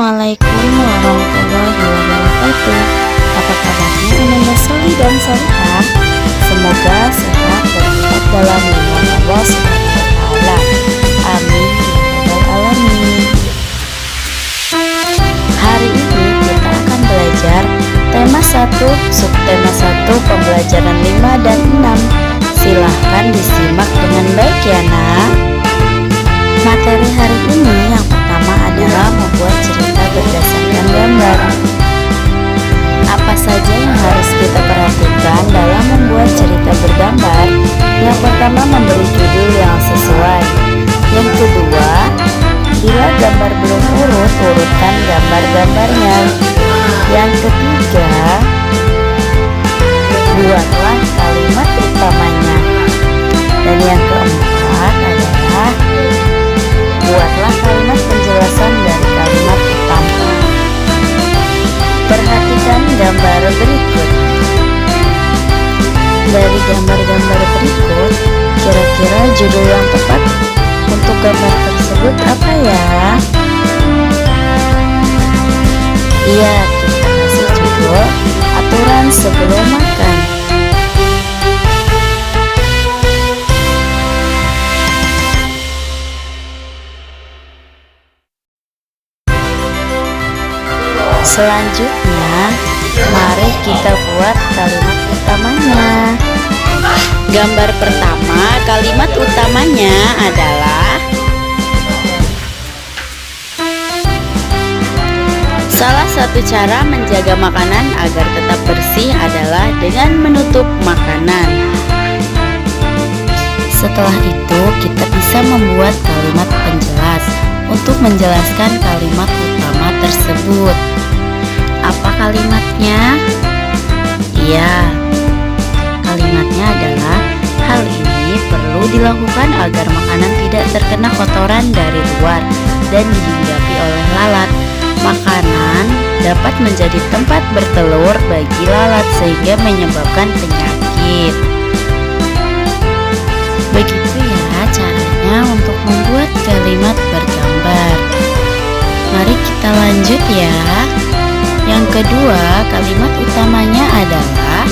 Assalamualaikum warahmatullahi wabarakatuh. Apa kabarnya Ananda Soli dan Solihah? Semoga sehat dan tetap dalam lindungan Allah Subhanahu wa Ta'ala. Amin ya rabbal alamin. Hari ini kita akan belajar tema 1, subtema 1, pembelajaran 5 dan 6. Silahkan disimak dengan baik ya nak. Materi hari ini yang pertama adalah membuat cerita berdasarkan gambar. Apa saja yang harus kita perhatikan dalam membuat cerita bergambar? Yang pertama, memberi judul yang sesuai. Yang kedua, bila gambar belum urut, urutkan gambar-gambarnya. Yang ketiga, buatlah kalimat utamanya. Dan yang keempat adalah buatlah kalimat penjelasan dari kalimat utama. Perhatikan gambar berikut. Dari gambar-gambar berikut, kira-kira judul yang tepat untuk gambar tersebut apa ya? Iya, kita kasih judul aturan sebelum makan. Selanjutnya, mari kita buat kalimat utamanya. Gambar pertama, kalimat utamanya adalah salah satu cara menjaga makanan agar tetap bersih adalah dengan menutup makanan. Setelah itu, kita bisa membuat kalimat penjelas untuk menjelaskan kalimat utama tersebut. Apa kalimatnya? Iya, kalimatnya adalah hal ini perlu dilakukan agar makanan tidak terkena kotoran dari luar dan dihinggapi oleh lalat. Makanan dapat menjadi tempat bertelur bagi lalat sehingga menyebabkan penyakit. Begitu ya caranya untuk membuat kalimat bergambar. Mari kita lanjut ya. Yang kedua, kalimat utamanya adalah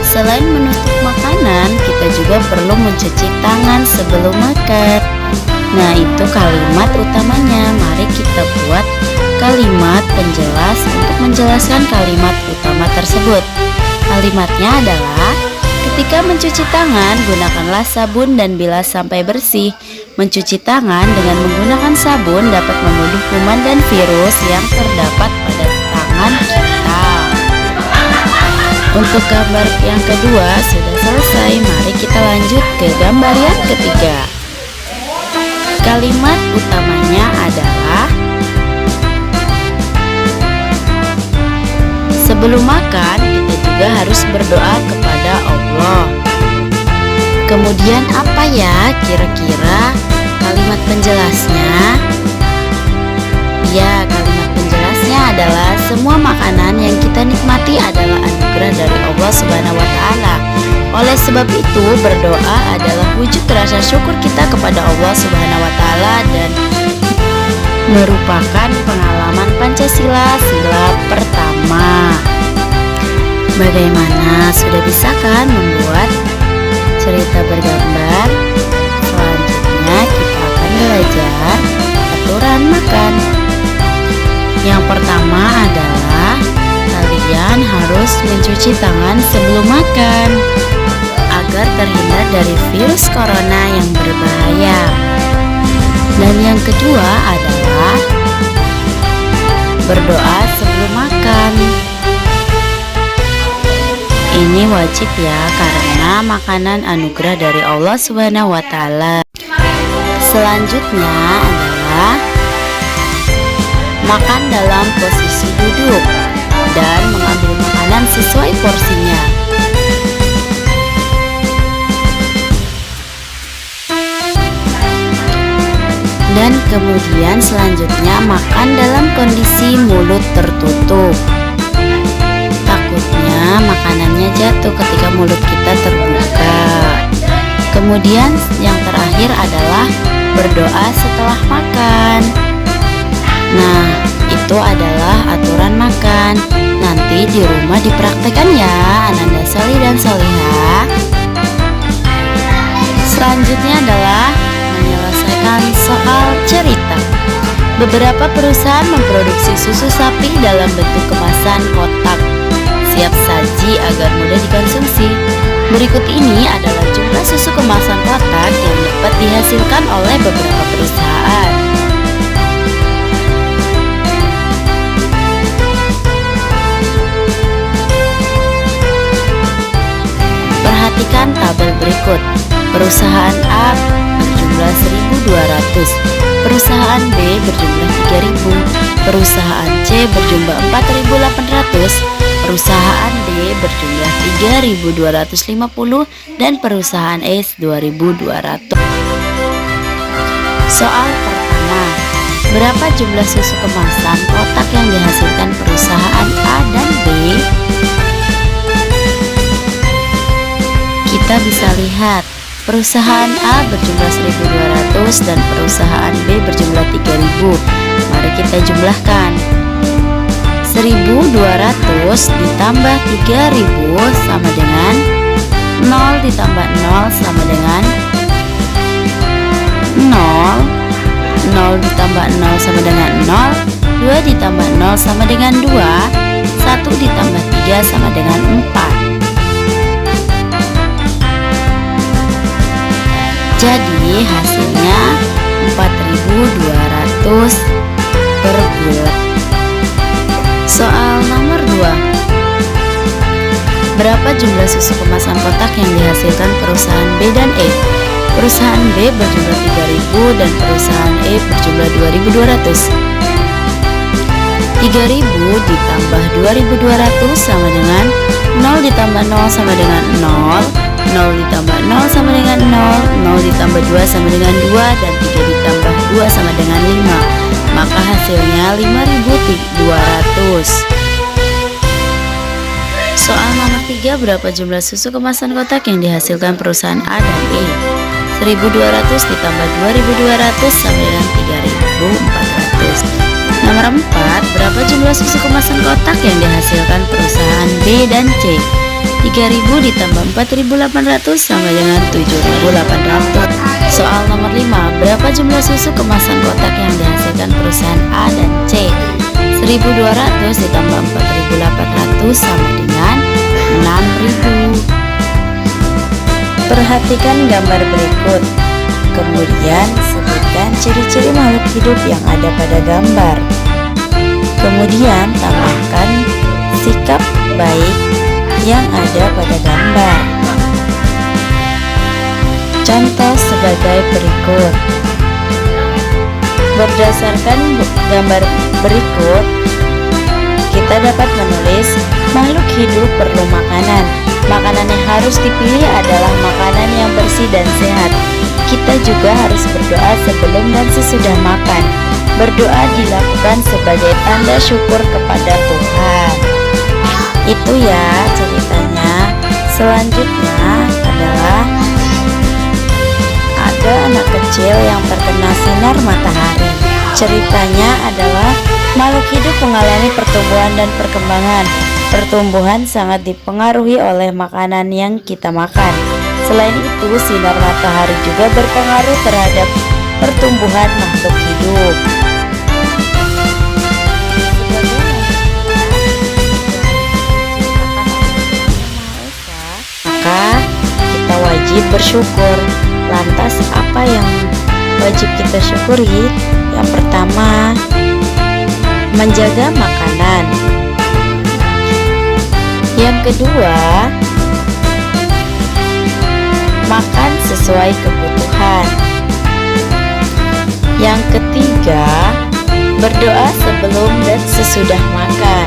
selain menutup makanan, kita juga perlu mencuci tangan sebelum makan. Nah, itu kalimat utamanya. Mari kita buat kalimat penjelas untuk menjelaskan kalimat utama tersebut. Kalimatnya adalah ketika mencuci tangan, gunakanlah sabun dan bilas sampai bersih. Mencuci tangan dengan menggunakan sabun dapat membunuh kuman dan virus yang terdapat pada tangan kita. Untuk gambar yang kedua sudah selesai. Mari kita lanjut ke gambar yang ketiga. Kalimat utamanya adalah sebelum makan kita juga harus berdoa kepada Allah. Kemudian apa ya kira-kira kalimat penjelasnya? Ya, kalimat penjelasnya adalah semua makanan yang kita nikmati adalah anugerah dari Allah Subhanahu wa Ta'ala. Oleh sebab itu, berdoa adalah wujud rasa syukur kita kepada Allah Subhanahu wa Ta'ala dan merupakan pengalaman Pancasila sila pertama. Bagaimana? Sudah bisa kan membuat cerita bergambar? Selanjutnya kita akan belajar aturan makan. Yang pertama adalah kalian harus mencuci tangan sebelum makan agar terhindar dari virus corona yang berbahaya. Dan yang kedua adalah berdoa sebelum makan. Ini wajib ya, karena makanan anugerah dari Allah Subhanahu wa Ta'ala. Selanjutnya adalah makan dalam posisi duduk dan mengambil makanan sesuai porsinya. Dan kemudian selanjutnya makan dalam kondisi mulut tertutup. Takutnya makanannya jatuh ketika mulut kita terbuka. Kemudian yang terakhir adalah berdoa setelah makan. Nah, itu adalah aturan makan. Nanti di rumah dipraktekkan ya, Ananda Soli dan Solihah. Selanjutnya adalah menyelesaikan soal cerita. Beberapa perusahaan memproduksi susu sapi dalam bentuk kemasan kotak, siap saji agar mudah dikonsumsi. Berikut ini adalah jumlah susu kemasan kotak yang dapat dihasilkan oleh beberapa perusahaan. Perhatikan tabel berikut. Perusahaan A berjumlah 1.200, perusahaan B berjumlah 3.000, perusahaan C berjumlah 4.800, perusahaan D berjumlah 3.250, dan perusahaan E 2.200. Soal pertama, berapa jumlah susu kemasan kotak yang dihasilkan perusahaan A dan B? Kita bisa lihat perusahaan A berjumlah 1.200 dan perusahaan B berjumlah 3.000. Mari kita jumlahkan. 1.200 ditambah 3.000 sama dengan 0 ditambah 0 sama dengan 0. 0 ditambah 0 sama dengan 0. 2 ditambah 0 sama dengan 2. 1 ditambah 3 sama dengan 4. Jadi hasilnya 4.200 per bulan. Soal nomor 2. Berapa jumlah susu kemasan kotak yang dihasilkan perusahaan B dan E? Perusahaan B berjumlah 3.000 dan perusahaan E berjumlah 2.200. 3.000 ditambah 2.200 sama dengan 0 ditambah 0 sama dengan 0. 0 ditambah 0 sama dengan 0, 0 ditambah 2 sama dengan 2, dan 3 ditambah 2 sama dengan 5. Maka hasilnya 5.200. Soal nomor 3, berapa jumlah susu kemasan kotak yang dihasilkan perusahaan A dan E? 1.200 ditambah 2.200 sama dengan 3.400. Nomor 4, berapa jumlah susu kemasan kotak yang dihasilkan perusahaan B dan C? 3.000 ditambah 4.800 sama dengan 7.800. Soal nomor 5, berapa jumlah susu kemasan kotak yang dihasilkan perusahaan A dan C? 1.200 ditambah 4.800 sama dengan 6.000. Perhatikan gambar berikut. Kemudian sebutkan ciri-ciri makhluk hidup yang ada pada gambar. Kemudian tambahkan sikap baik yang ada pada gambar. Contoh sebagai berikut. Berdasarkan gambar berikut, kita dapat menulis makhluk hidup perlu makanan. Makanan yang harus dipilih adalah makanan yang bersih dan sehat. Kita juga harus berdoa sebelum dan sesudah makan. Berdoa dilakukan sebagai tanda syukur kepada Tuhan. Itu ya ceritanya. Selanjutnya adalah ada anak kecil yang terkena sinar matahari. Ceritanya adalah makhluk hidup mengalami pertumbuhan dan perkembangan. Pertumbuhan sangat dipengaruhi oleh makanan yang kita makan. Selain itu, sinar matahari juga berpengaruh terhadap pertumbuhan makhluk hidup. Maka kita wajib bersyukur. Lantas apa yang wajib kita syukuri? Yang pertama, menjaga makanan. Yang kedua, makan sesuai kebutuhan. Yang ketiga, berdoa sebelum dan sesudah makan.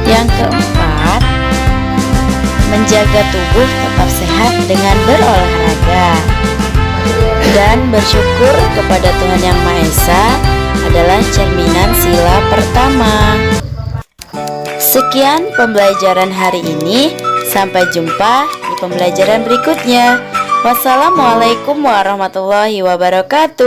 Yang keempat, menjaga tubuh tetap sehat dengan berolahraga. Dan bersyukur kepada Tuhan Yang Maha Esa adalah cerminan sila pertama. Sekian pembelajaran hari ini. Sampai jumpa di pembelajaran berikutnya. Wassalamualaikum warahmatullahi wabarakatuh.